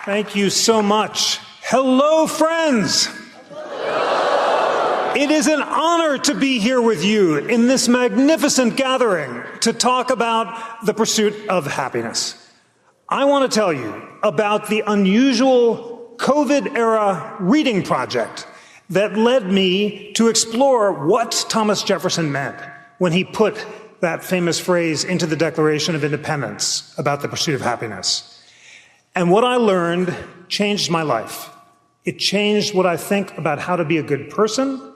Thank you so much. Hello, friends. It is an honor to be here with you in this magnificent gathering to talk about the pursuit of happiness. I want to tell you about the unusual COVID-era reading project that led me to explore what Thomas Jefferson meant when he put that famous phrase into the Declaration of Independence about the pursuit of happiness. And what I learned changed my life. It changed what I think about how to be a good person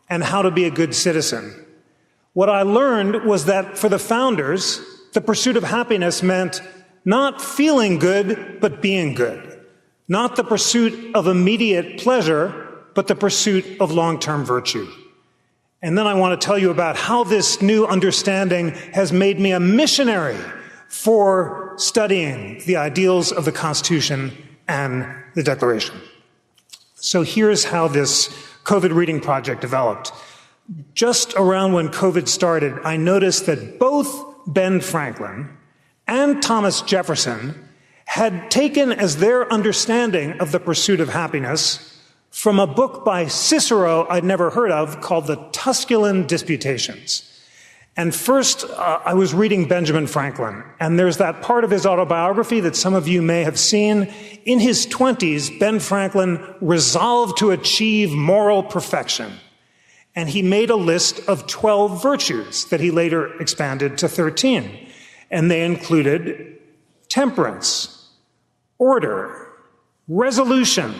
and how to be a good citizen. What I learned was that for the founders, the pursuit of happiness meant not feeling good, but being good. Not the pursuit of immediate pleasure, but the pursuit of long-term virtue. And then I want to tell you about how this new understanding has made me a missionary for studying the ideals of the Constitution and the Declaration. So here's how this COVID reading project developed. Just around when COVID started, I noticed that both Ben Franklin and Thomas Jefferson had taken as their understanding of the pursuit of happiness from a book by Cicero I'd never heard of called the Tusculan Disputations. And first, I was reading Benjamin Franklin, and there's that part of his autobiography that some of you may have seen. In his 20s, Ben Franklin resolved to achieve moral perfection, and he made a list of 12 virtues that he later expanded to 13, and they included temperance, order, resolution,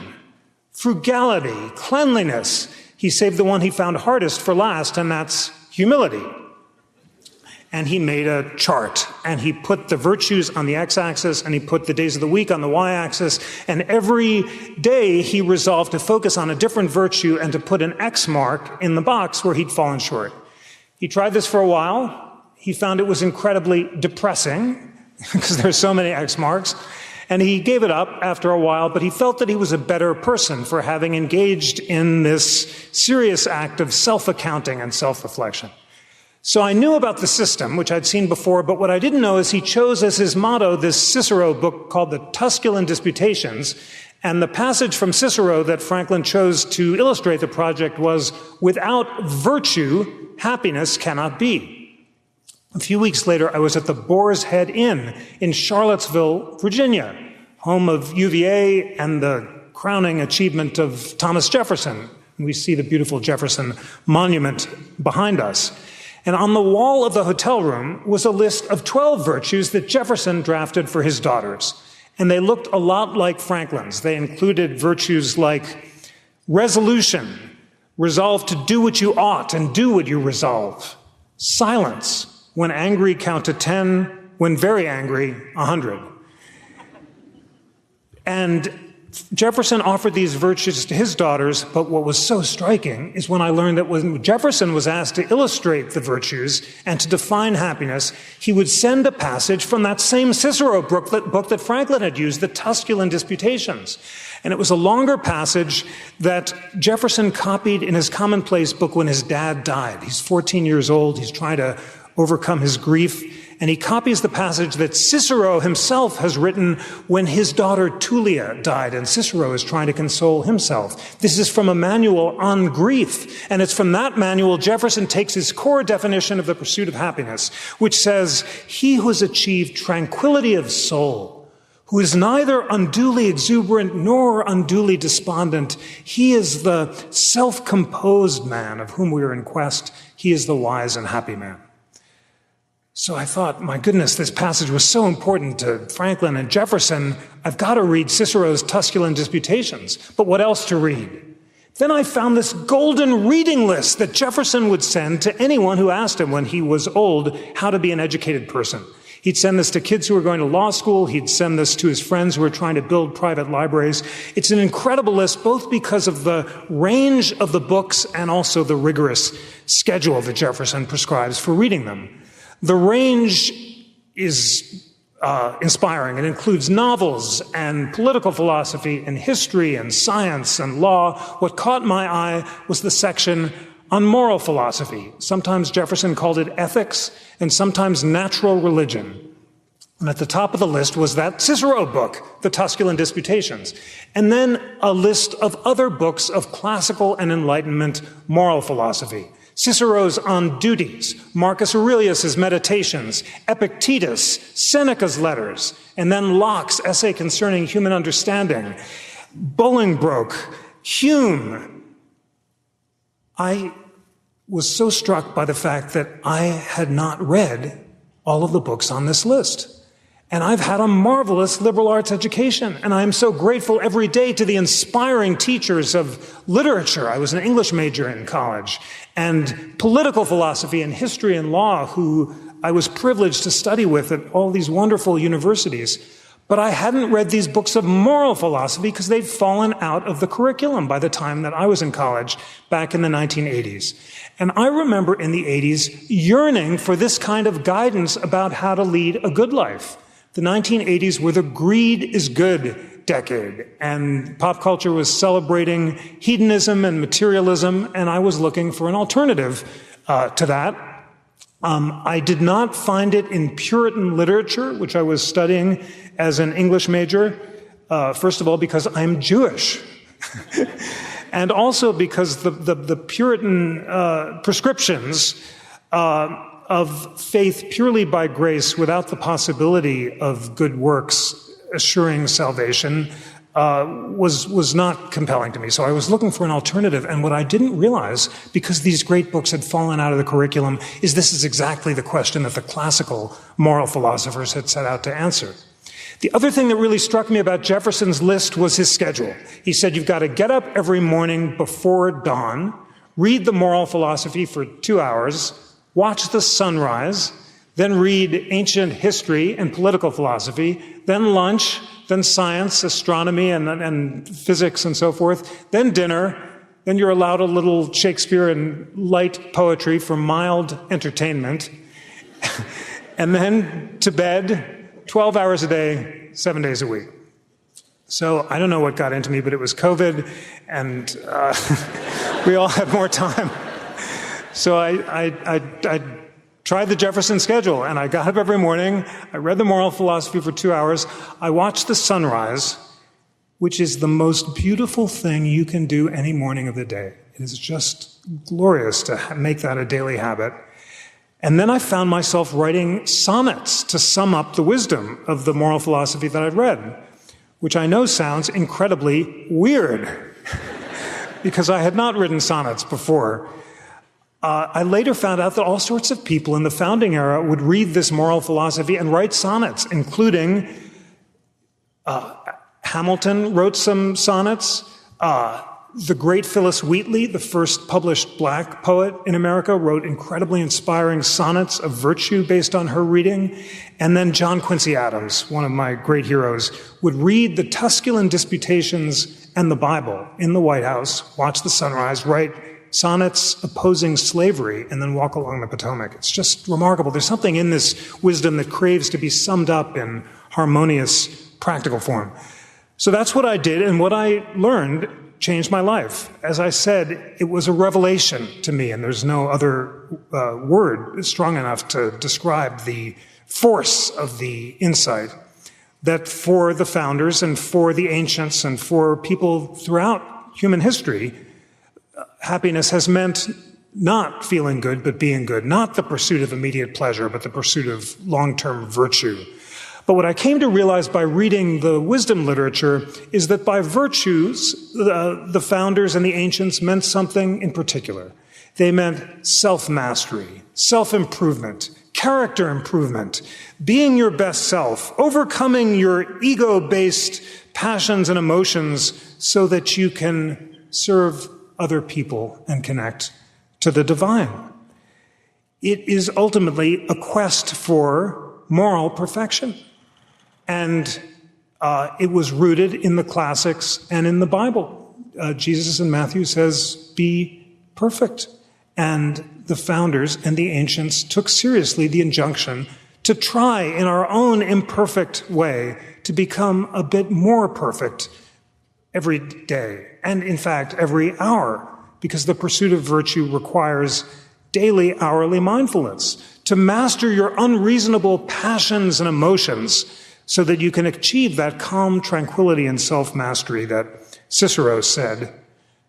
frugality, cleanliness. He saved the one he found hardest for last, and that's humility. And he made a chart, and he put the virtues on the x-axis, and he put the days of the week on the y-axis, and every day he resolved to focus on a different virtue and to put an X mark in the box where he'd fallen short. He tried this for a while. He found it was incredibly depressing, because there's so many X marks, and he gave it up after a while, but he felt that he was a better person for having engaged in this serious act of self-accounting and self-reflection. So I knew about the system, which I'd seen before, but what I didn't know is he chose as his motto this Cicero book called the Tusculan Disputations, and the passage from Cicero that Franklin chose to illustrate the project was, "Without virtue, happiness cannot be." A few weeks later, I was at the Boar's Head Inn in Charlottesville, Virginia, home of UVA and the crowning achievement of Thomas Jefferson. We see the beautiful Jefferson Monument behind us. And on the wall of the hotel room was a list of 12 virtues that Jefferson drafted for his daughters. And they looked a lot like Franklin's. They included virtues like resolution, resolve to do what you ought and do what you resolve. Silence, when angry, count to 10, when very angry, 100. And Jefferson offered these virtues to his daughters, but what was so striking is when I learned that when Jefferson was asked to illustrate the virtues and to define happiness, he would send a passage from that same Cicero book that Franklin had used, the Tusculan Disputations. And it was a longer passage that Jefferson copied in his commonplace book when his dad died. He's 14 years old. He's trying to overcome his grief. And he copies the passage that Cicero himself has written when his daughter Tullia died, and Cicero is trying to console himself. This is from a manual on grief, and it's from that manual Jefferson takes his core definition of the pursuit of happiness, which says, "He who has achieved tranquility of soul, who is neither unduly exuberant nor unduly despondent, he is the self-composed man of whom we are in quest. He is the wise and happy man." So I thought, my goodness, this passage was so important to Franklin and Jefferson, I've got to read Cicero's Tusculan Disputations. But what else to read? Then I found this golden reading list that Jefferson would send to anyone who asked him when he was old how to be an educated person. He'd send this to kids who were going to law school. He'd send this to his friends who were trying to build private libraries. It's an incredible list, both because of the range of the books and also the rigorous schedule that Jefferson prescribes for reading them. The range is inspiring. It includes novels and political philosophy and history and science and law. What caught my eye was the section on moral philosophy. Sometimes Jefferson called it ethics and sometimes natural religion. And at the top of the list was that Cicero book, the Tusculan Disputations, and then a list of other books of classical and Enlightenment moral philosophy. Cicero's On Duties, Marcus Aurelius's Meditations, Epictetus, Seneca's Letters, and then Locke's Essay Concerning Human Understanding, Bolingbroke, Hume. I was so struck by the fact that I had not read all of the books on this list. And I've had a marvelous liberal arts education, and I am so grateful every day to the inspiring teachers of literature. I was an English major in college, and political philosophy and history and law, who I was privileged to study with at all these wonderful universities. But I hadn't read these books of moral philosophy because they'd fallen out of the curriculum by the time that I was in college back in the 1980s. And I remember in the 80s yearning for this kind of guidance about how to lead a good life. The 1980s were the greed is good decade, and pop culture was celebrating hedonism and materialism, and I was looking for an alternative to that. I did not find it in Puritan literature, which I was studying as an English major, first of all, because I'm Jewish. And also because the Puritan prescriptions of faith purely by grace without the possibility of good works assuring salvation was not compelling to me. So I was looking for an alternative. And what I didn't realize, because these great books had fallen out of the curriculum, is this is exactly the question that the classical moral philosophers had set out to answer. The other thing that really struck me about Jefferson's list was his schedule. He said, you've got to get up every morning before dawn, read the moral philosophy for 2 hours, watch the sunrise, then read ancient history and political philosophy, then lunch, then science, astronomy, and physics and so forth, then dinner, then you're allowed a little Shakespeare and light poetry for mild entertainment, and then to bed, 12 hours a day, 7 days a week. So I don't know what got into me, but it was COVID, and we all had more time. So I tried the Jefferson schedule, and I got up every morning. I read the moral philosophy for 2 hours. I watched the sunrise, which is the most beautiful thing you can do any morning of the day. It is just glorious to make that a daily habit. And then I found myself writing sonnets to sum up the wisdom of the moral philosophy that I'd read, which I know sounds incredibly weird, because I had not written sonnets before. I later found out that all sorts of people in the founding era would read this moral philosophy and write sonnets, including Hamilton wrote some sonnets. The great Phyllis Wheatley, the first published black poet in America, wrote incredibly inspiring sonnets of virtue based on her reading. And then John Quincy Adams, one of my great heroes, would read the Tusculan Disputations and the Bible in the White House, watch the sunrise, write sonnets opposing slavery, and then walk along the Potomac. It's just remarkable. There's something in this wisdom that craves to be summed up in harmonious, practical form. So that's what I did, and what I learned changed my life. As I said, it was a revelation to me, and there's no other word strong enough to describe the force of the insight that for the founders and for the ancients and for people throughout human history, happiness has meant not feeling good, but being good, not the pursuit of immediate pleasure, but the pursuit of long-term virtue. But what I came to realize by reading the wisdom literature is that by virtues, the founders and the ancients meant something in particular. They meant self-mastery, self-improvement, character improvement, being your best self, overcoming your ego-based passions and emotions so that you can serve other people and connect to the divine. It is ultimately a quest for moral perfection. And it was rooted in the classics and in the Bible. Jesus in Matthew says, be perfect. And the founders and the ancients took seriously the injunction to try in our own imperfect way to become a bit more perfect every day. And in fact, every hour, because the pursuit of virtue requires daily, hourly mindfulness to master your unreasonable passions and emotions so that you can achieve that calm tranquility and self-mastery that Cicero said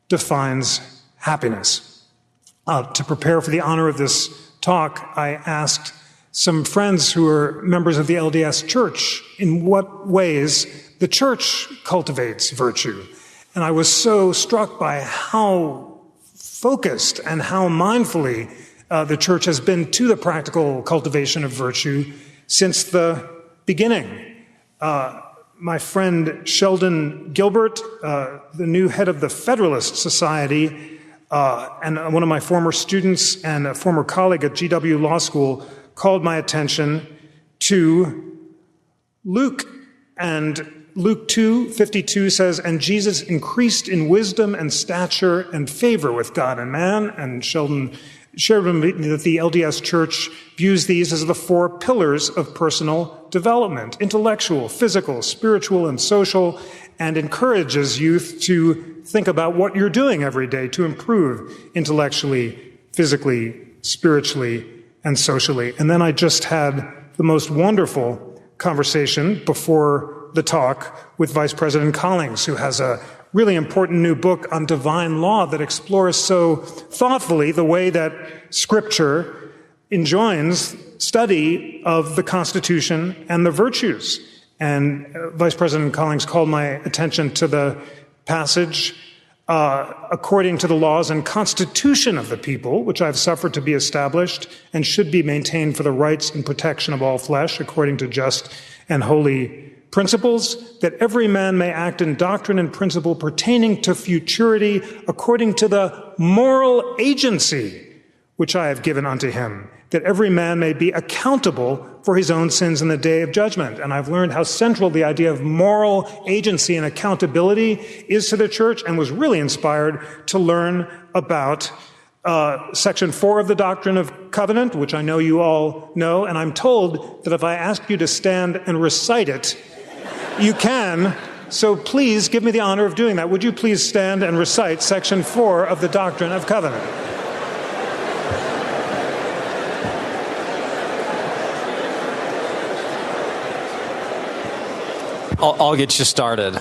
defines happiness. To prepare for the honor of this talk, I asked some friends who are members of the LDS Church in what ways the Church cultivates virtue. And I was so struck by how focused and how mindfully the Church has been to the practical cultivation of virtue since the beginning. My friend Sheldon Gilbert, the new head of the Federalist Society, and one of my former students and a former colleague at GW Law School, called my attention to Luke. And Luke 2:52 says, "And Jesus increased in wisdom and stature and favor with God and man." And Sheldon shared with me that the LDS Church views these as the 4 pillars of personal development: intellectual, physical, spiritual, and social, and encourages youth to think about what you're doing every day to improve intellectually, physically, spiritually, and socially. And then I just had the most wonderful conversation before the talk with Vice President Collings, who has a really important new book on divine law that explores so thoughtfully the way that Scripture enjoins study of the Constitution and the virtues. And Vice President Collings called my attention to the passage, according to the laws and constitution of the people, which I've suffered to be established and should be maintained for the rights and protection of all flesh, according to just and holy principles, that every man may act in doctrine and principle pertaining to futurity according to the moral agency which I have given unto him, that every man may be accountable for his own sins in the day of judgment. And I've learned how central the idea of moral agency and accountability is to the church, and was really inspired to learn about Section 4 of the Doctrine of Covenant, which I know you all know, and I'm told that if I ask you to stand and recite it, you can. So please give me the honor of doing that. Would you please stand and recite Section 4 of the Doctrine of Covenant? I'll get you started.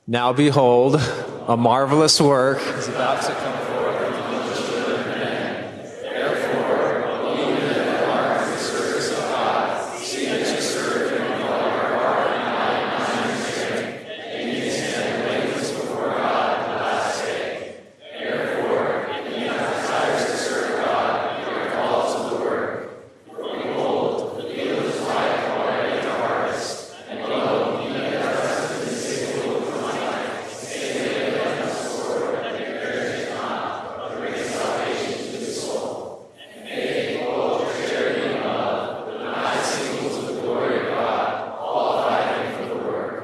Now behold, a marvelous work is about to come forth. Therefore, believe that are in the service of God, see that you serve him with all your heart and mind and strength, and you stand blameless before God the last day. Therefore, if you have desires to serve God, you are called to the work. For behold, the field is ripe already to harvest, and lo, he that trusteth in the sickle of the life, saveth them the sword, and perishes not, but brings salvation to the soul. And faith, hope, charity, and love, but not single to the glory of God, all fighting for the work.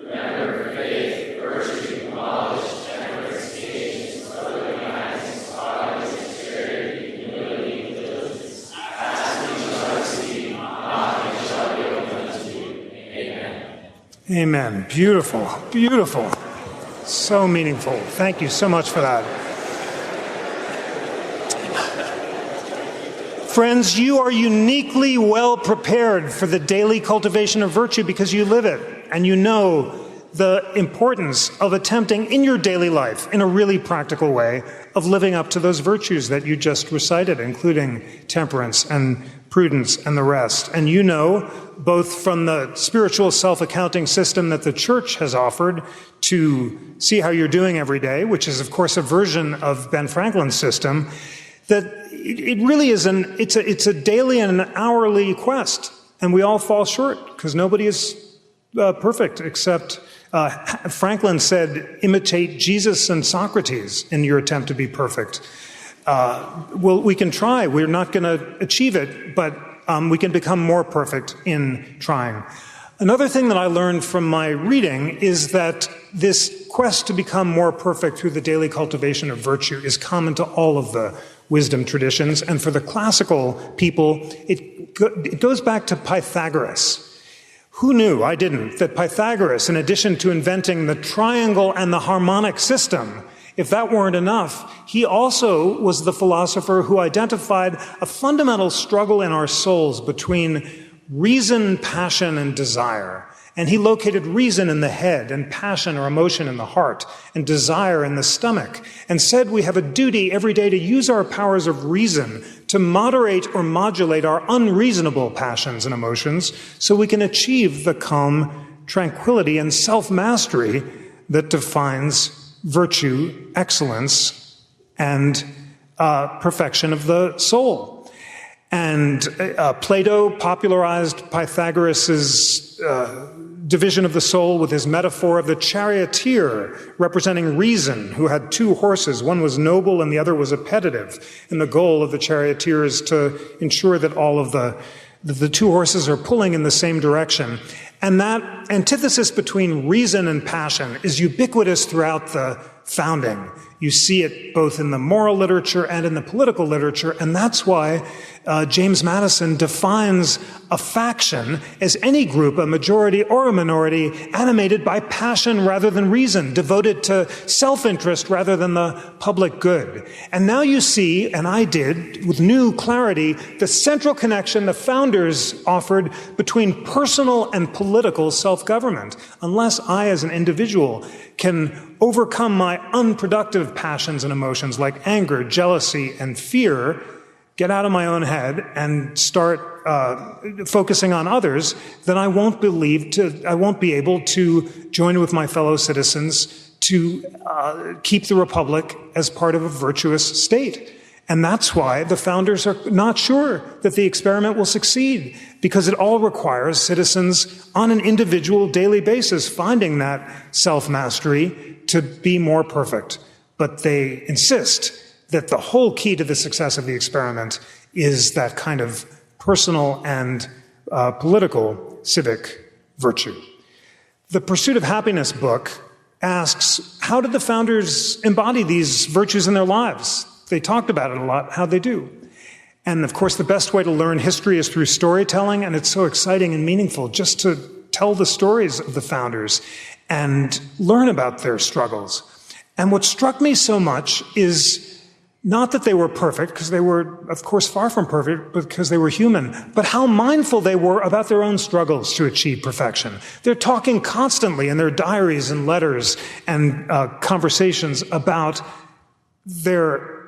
Remember faith, virtue, knowledge, temperance, patience, brotherly kindness, godliness, charity, humility, diligence. Ask and you shall receive, knock and it shall be opened unto you. Amen. Amen. Beautiful, beautiful. So meaningful. Thank you so much for that. Friends, you are uniquely well prepared for the daily cultivation of virtue because you live it, and you know the importance of attempting in your daily life, in a really practical way, of living up to those virtues that you just recited, including temperance and prudence and the rest. And you know, both from the spiritual self-accounting system that the church has offered to see how you're doing every day, which is, of course, a version of Ben Franklin's system, that it really is it's a daily and an hourly quest. And we all fall short because nobody is perfect except Franklin said, imitate Jesus and Socrates in your attempt to be perfect. Well, we can try. We're not going to achieve it, but we can become more perfect in trying. Another thing that I learned from my reading is that this quest to become more perfect through the daily cultivation of virtue is common to all of the wisdom traditions. And for the classical people, it goes back to Pythagoras. Who knew, I didn't, that Pythagoras, in addition to inventing the triangle and the harmonic system, If that weren't enough, he also was the philosopher who identified a fundamental struggle in our souls between reason, passion, and desire. And he located reason in the head, and passion or emotion in the heart, and desire in the stomach, and said we have a duty every day to use our powers of reason to moderate or modulate our unreasonable passions and emotions so we can achieve the calm, tranquility, and self-mastery that defines virtue, excellence, and perfection of the soul. And Plato popularized Pythagoras' division of the soul with his metaphor of the charioteer representing reason, who had two horses. One was noble and the other was appetitive. And the goal of the charioteer is to ensure that all of the two horses are pulling in the same direction. And that antithesis between reason and passion is ubiquitous throughout the founding. You see it both in the moral literature and in the political literature, and that's why James Madison defines a faction as any group, a majority or a minority, animated by passion rather than reason, devoted to self-interest rather than the public good. And now you see, and I did, with new clarity, the central connection the founders offered between personal and political self-government. Unless I, as an individual, can overcome my unproductive passions and emotions like anger, jealousy, and fear, get out of my own head and start focusing on others, then I won't be able to join with my fellow citizens to keep the republic as part of a virtuous state. And that's why the founders are not sure that the experiment will succeed, because it all requires citizens on an individual daily basis finding that self-mastery to be more perfect. But they insist that the whole key to the success of the experiment is that kind of personal and political civic virtue. The Pursuit of Happiness book asks, how did the founders embody these virtues in their lives? They talked about it a lot, how they do. And of course, the best way to learn history is through storytelling, and it's so exciting and meaningful just to tell the stories of the founders and learn about their struggles. And what struck me so much is not that they were perfect, because they were, of course, far from perfect, because they were human, but how mindful they were about their own struggles to achieve perfection. They're talking constantly in their diaries and letters and conversations about their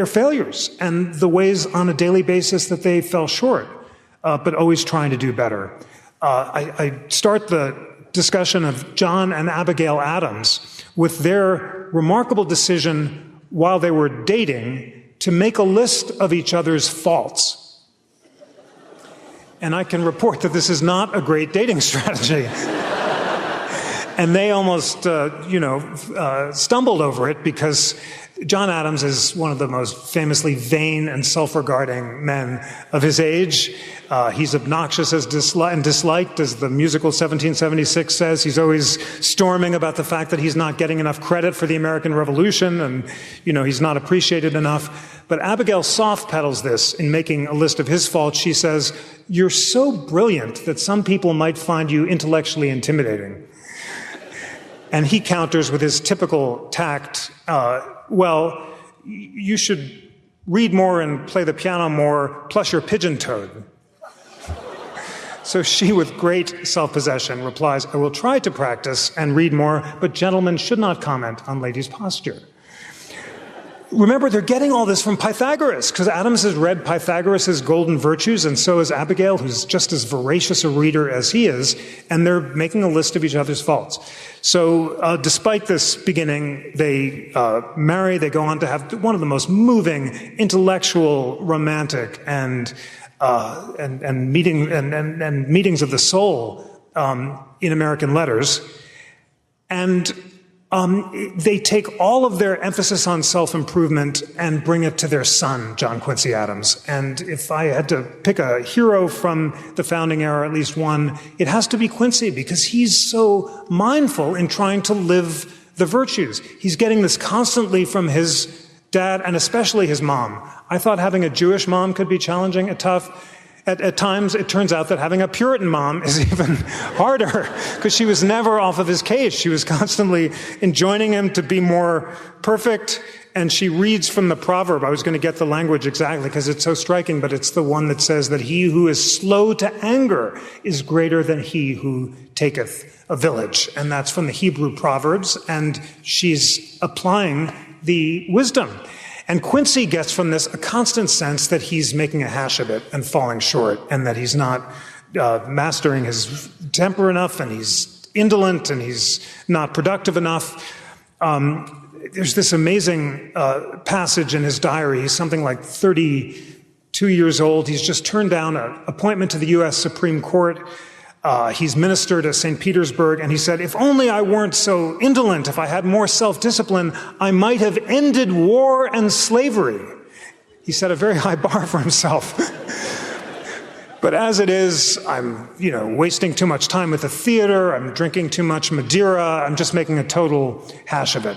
failures and the ways on a daily basis that they fell short, but always trying to do better. I start the discussion of John and Abigail Adams with their remarkable decision while they were dating to make a list of each other's faults. And I can report that this is not a great dating strategy. And they almost, stumbled over it, because John Adams is one of the most famously vain and self-regarding men of his age. He's obnoxious and disliked, as the musical 1776 says. He's always storming about the fact that he's not getting enough credit for the American Revolution, and, he's not appreciated enough. But Abigail soft pedals this in making a list of his faults. She says, "You're so brilliant that some people might find you intellectually intimidating." And he counters with his typical tact, well, you should read more and play the piano more, plus you're pigeon-toed. So she, with great self-possession, replies, "I will try to practice and read more, but gentlemen should not comment on ladies' posture." Remember, they're getting all this from Pythagoras, because Adams has read Pythagoras' Golden Virtues, and so is Abigail, who's just as voracious a reader as he is, and they're making a list of each other's faults. So despite this beginning, they marry. They go on to have one of the most moving, intellectual, romantic, and meetings of the soul in American letters. And they take all of their emphasis on self-improvement and bring it to their son, John Quincy Adams. And if I had to pick a hero from the founding era, at least one, it has to be Quincy, because he's so mindful in trying to live the virtues. He's getting this constantly from his dad and especially his mom. I thought having a Jewish mom could be challenging and tough. At times, it turns out that having a Puritan mom is even harder because she was never off of his case. She was constantly enjoining him to be more perfect. And she reads from the proverb. I was going to get the language exactly because it's so striking, but it's the one that says that he who is slow to anger is greater than he who taketh a village. And that's from the Hebrew Proverbs. And she's applying the wisdom. And Quincy gets from this a constant sense that he's making a hash of it and falling short, and that he's not mastering his temper enough, and he's indolent, and he's not productive enough. There's this amazing passage in his diary. He's something like 32 years old. He's just turned down an appointment to the U.S. Supreme Court. He's minister to St. Petersburg, and he said, if only I weren't so indolent, if I had more self-discipline, I might have ended war and slavery. He set a very high bar for himself. But as it is, I'm, wasting too much time with the theater, I'm drinking too much Madeira, I'm just making a total hash of it.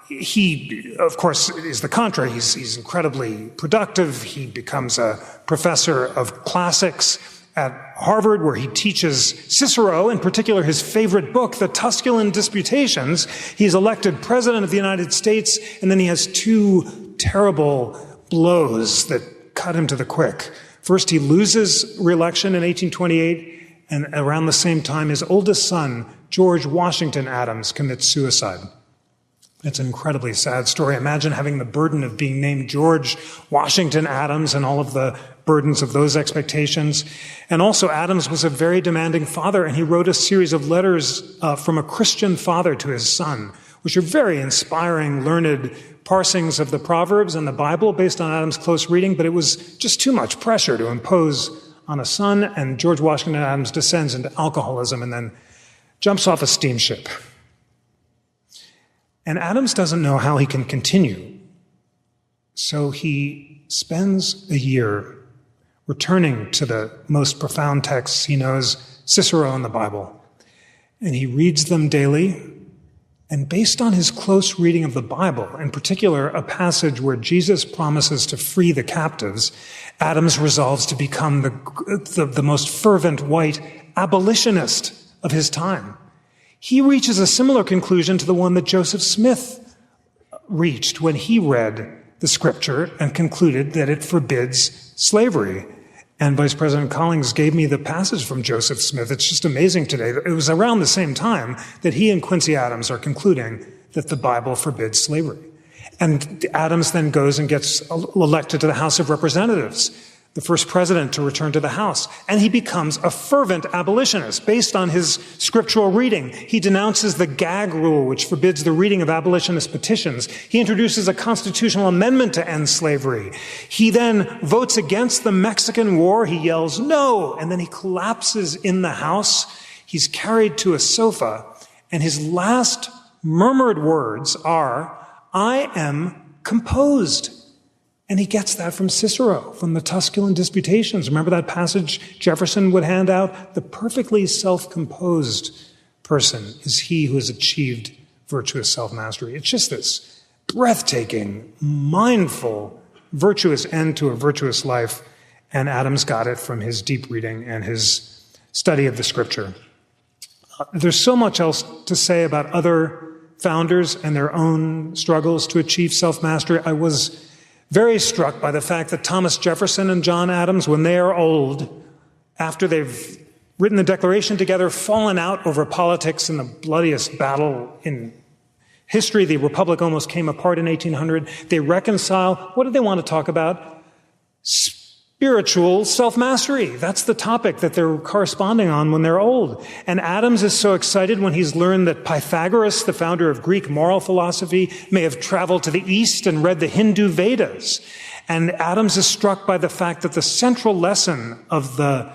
He, of course, is the contrary. He's incredibly productive. He becomes a professor of classics at Harvard, where he teaches Cicero, in particular his favorite book, the Tusculan Disputations. He's elected president of the United States, and then he has two terrible blows that cut him to the quick. First, he loses re-election in 1828, and around the same time, his oldest son, George Washington Adams, commits suicide. It's an incredibly sad story. Imagine having the burden of being named George Washington Adams and all of the burdens of those expectations. And also, Adams was a very demanding father, and he wrote a series of letters from a Christian father to his son, which are very inspiring, learned parsings of the Proverbs and the Bible based on Adams' close reading, but it was just too much pressure to impose on a son, and George Washington Adams descends into alcoholism and then jumps off a steamship. And Adams doesn't know how he can continue. So he spends a year returning to the most profound texts he knows, Cicero and the Bible. And he reads them daily. And based on his close reading of the Bible, in particular a passage where Jesus promises to free the captives, Adams resolves to become the most fervent white abolitionist of his time. He reaches a similar conclusion to the one that Joseph Smith reached when he read the scripture and concluded that it forbids slavery. And Vice President Collins gave me the passage from Joseph Smith. It's just amazing today. It was around the same time that he and Quincy Adams are concluding that the Bible forbids slavery. And Adams then goes and gets elected to the House of Representatives, the first president to return to the House. And he becomes a fervent abolitionist based on his scriptural reading. He denounces the gag rule, which forbids the reading of abolitionist petitions. He introduces a constitutional amendment to end slavery. He then votes against the Mexican War. He yells, "No!" And then he collapses in the House. He's carried to a sofa. And his last murmured words are, "I am composed." And he gets that from Cicero, from the Tusculan Disputations. Remember that passage Jefferson would hand out? The perfectly self-composed person is he who has achieved virtuous self-mastery. It's just this breathtaking, mindful, virtuous end to a virtuous life. And Adams got it from his deep reading and his study of the scripture. There's so much else to say about other founders and their own struggles to achieve self-mastery. I was very struck by the fact that Thomas Jefferson and John Adams, when they are old, after they've written the Declaration together, fallen out over politics in the bloodiest battle in history, the Republic almost came apart in 1800. They reconcile. What do they want to talk about? Spiritual self-mastery. That's the topic that they're corresponding on when they're old. And Adams is so excited when he's learned that Pythagoras, the founder of Greek moral philosophy, may have traveled to the East and read the Hindu Vedas. And Adams is struck by the fact that the central lesson of the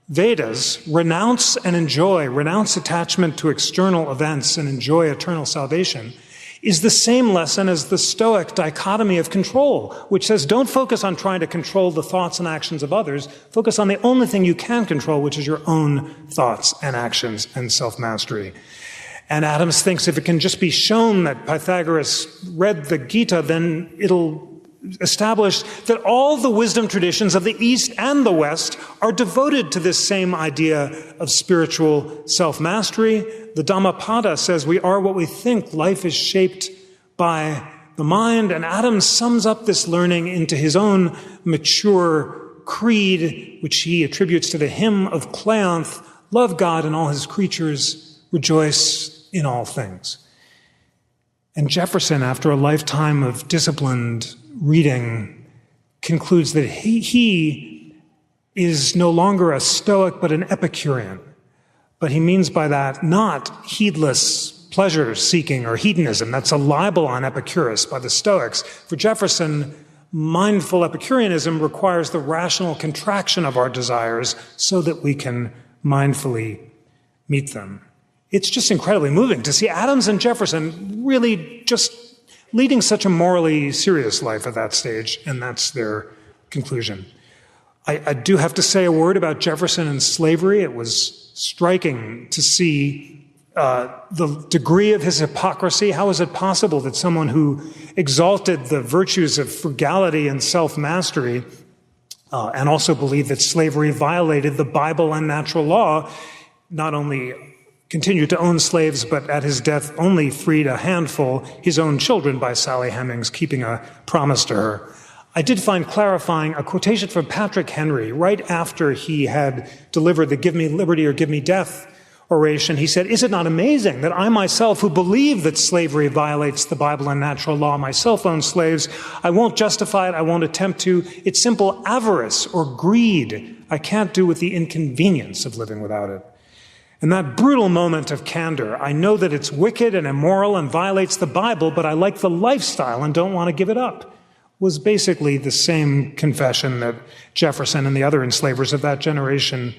Vedas, renounce attachment to external events and enjoy eternal salvation, is the same lesson as the Stoic dichotomy of control, which says don't focus on trying to control the thoughts and actions of others. Focus on the only thing you can control, which is your own thoughts and actions and self-mastery. And Adams thinks if it can just be shown that Pythagoras read the Gita, then it'll established that all the wisdom traditions of the East and the West are devoted to this same idea of spiritual self-mastery. The Dhammapada says we are what we think. Life is shaped by the mind, and Adam sums up this learning into his own mature creed, which he attributes to the hymn of Cleanth: love God and all his creatures, rejoice in all things. And Jefferson, after a lifetime of disciplined reading, concludes that he is no longer a Stoic but an Epicurean. But he means by that not heedless pleasure-seeking or hedonism. That's a libel on Epicurus by the Stoics. For Jefferson, mindful Epicureanism requires the rational contraction of our desires so that we can mindfully meet them. It's just incredibly moving to see Adams and Jefferson really just leading such a morally serious life at that stage, and that's their conclusion. I do have to say a word about Jefferson and slavery. It was striking to see the degree of his hypocrisy. How is it possible that someone who exalted the virtues of frugality and self-mastery and also believed that slavery violated the Bible and natural law, not only continued to own slaves, but at his death only freed a handful, his own children, by Sally Hemings keeping a promise to her? I did find clarifying a quotation from Patrick Henry right after he had delivered the "Give me liberty or give me death" oration. He said, "Is it not amazing that I myself, who believe that slavery violates the Bible and natural law, myself own slaves? I won't justify it. I won't attempt to. It's simple avarice or greed. I can't do with the inconvenience of living without it." And that brutal moment of candor, I know that it's wicked and immoral and violates the Bible, but I like the lifestyle and don't want to give it up, was basically the same confession that Jefferson and the other enslavers of that generation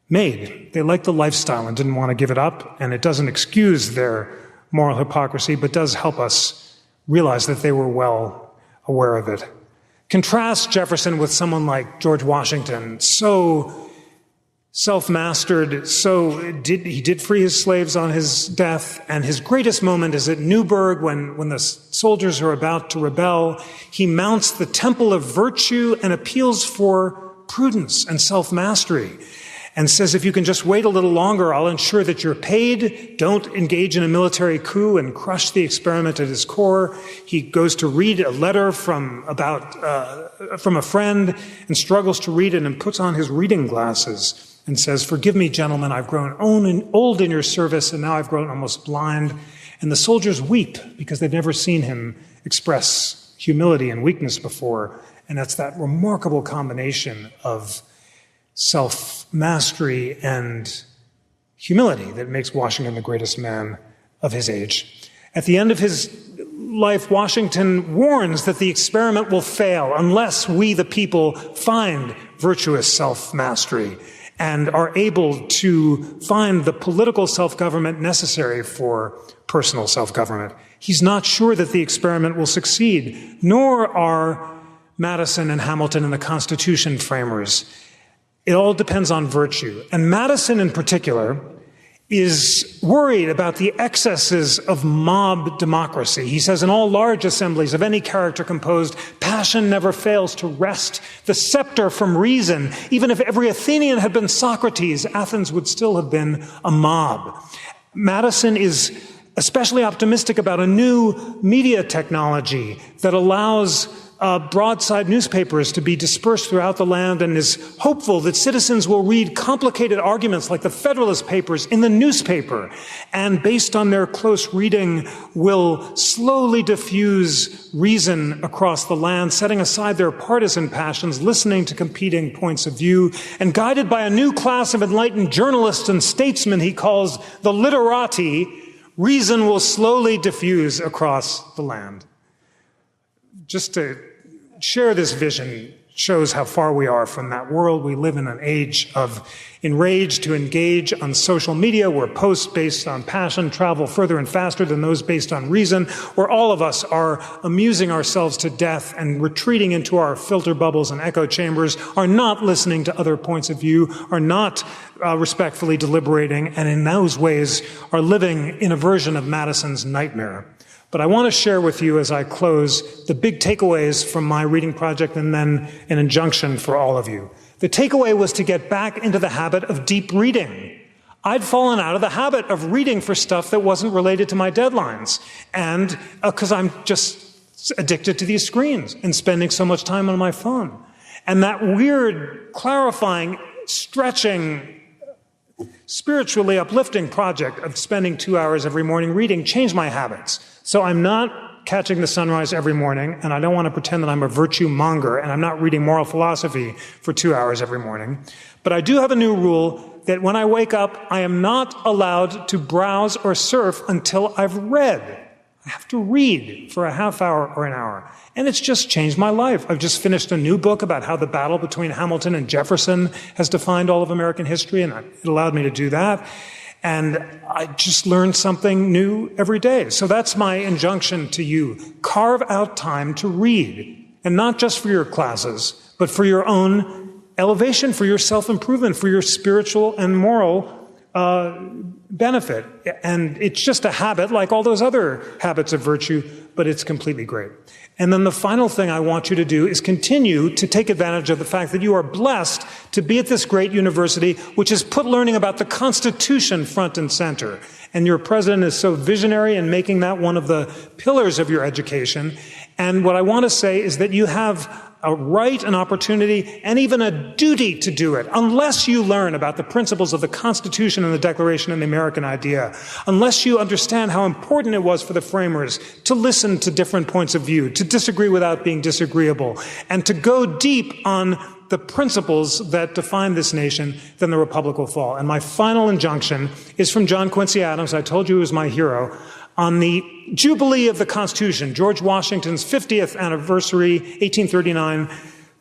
made. They liked the lifestyle and didn't want to give it up, and it doesn't excuse their moral hypocrisy, but does help us realize that they were well aware of it. Contrast Jefferson with someone like George Washington, so self-mastered, he did free his slaves on his death, and his greatest moment is at Newburgh when the soldiers are about to rebel. He mounts the temple of virtue and appeals for prudence and self-mastery, and says, if you can just wait a little longer, I'll ensure that you're paid. Don't engage in a military coup and crush the experiment at his core. He goes to read a letter from a friend and struggles to read it and puts on his reading glasses and says, "Forgive me, gentlemen, I've grown old in your service, and now I've grown almost blind." And the soldiers weep because they've never seen him express humility and weakness before. And that's that remarkable combination of self-mastery and humility that makes Washington the greatest man of his age. At the end of his life, Washington warns that the experiment will fail unless we, the people, find virtuous self-mastery and are able to find the political self-government necessary for personal self-government. He's not sure that the experiment will succeed, nor are Madison and Hamilton and the Constitution framers. It all depends on virtue. And Madison in particular is worried about the excesses of mob democracy. He says, in all large assemblies of any character composed, passion never fails to wrest the scepter from reason. Even if every Athenian had been Socrates, Athens would still have been a mob. Madison is especially optimistic about a new media technology that allows broadside newspapers to be dispersed throughout the land, and is hopeful that citizens will read complicated arguments like the Federalist Papers in the newspaper, and based on their close reading will slowly diffuse reason across the land, setting aside their partisan passions, listening to competing points of view, and guided by a new class of enlightened journalists and statesmen he calls the literati, reason will slowly diffuse across the land. Just to share this vision shows how far we are from that world. We live in an age of enraged to engage on social media, where posts based on passion travel further and faster than those based on reason, where all of us are amusing ourselves to death and retreating into our filter bubbles and echo chambers, are not listening to other points of view, are not respectfully deliberating, and in those ways are living in a version of Madison's nightmare. But I want to share with you as I close the big takeaways from my reading project and then an injunction for all of you. The takeaway was to get back into the habit of deep reading. I'd fallen out of the habit of reading for stuff that wasn't related to my deadlines. And because I'm just addicted to these screens and spending so much time on my phone. And that weird, clarifying, stretching, spiritually uplifting project of spending 2 hours every morning reading changed my habits. So I'm not catching the sunrise every morning, and I don't want to pretend that I'm a virtue monger, and I'm not reading moral philosophy for 2 hours every morning. But I do have a new rule that when I wake up, I am not allowed to browse or surf until I've read. I have to read for a half hour or an hour. And it's just changed my life. I've just finished a new book about how the battle between Hamilton and Jefferson has defined all of American history, and it allowed me to do that. And I just learned something new every day. So that's my injunction to you. Carve out time to read, and not just for your classes, but for your own elevation, for your self-improvement, for your spiritual and moral benefit. And it's just a habit like all those other habits of virtue, but it's completely great. And then the final thing I want you to do is continue to take advantage of the fact that you are blessed to be at this great university, which has put learning about the Constitution front and center. And your president is so visionary in making that one of the pillars of your education. And what I want to say is that you have a right, an opportunity, and even a duty to do it, unless you learn about the principles of the Constitution and the Declaration and the American idea, unless you understand how important it was for the framers to listen to different points of view, to disagree without being disagreeable, and to go deep on the principles that define this nation, then the republic will fall. And my final injunction is from John Quincy Adams. I told you he was my hero. On the Jubilee of the Constitution, George Washington's 50th anniversary, 1839,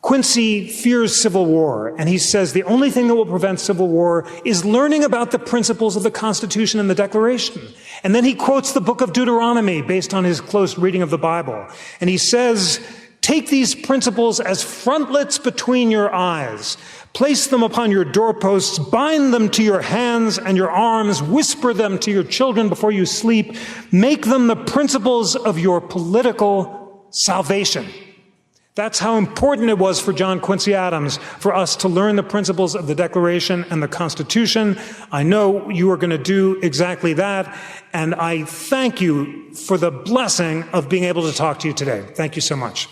Quincy fears civil war, and he says the only thing that will prevent civil war is learning about the principles of the Constitution and the Declaration. And then he quotes the book of Deuteronomy based on his close reading of the Bible. And he says, take these principles as frontlets between your eyes. Place them upon your doorposts, bind them to your hands and your arms, whisper them to your children before you sleep. Make them the principles of your political salvation. That's how important it was for John Quincy Adams for us to learn the principles of the Declaration and the Constitution. I know you are going to do exactly that, and I thank you for the blessing of being able to talk to you today. Thank you so much.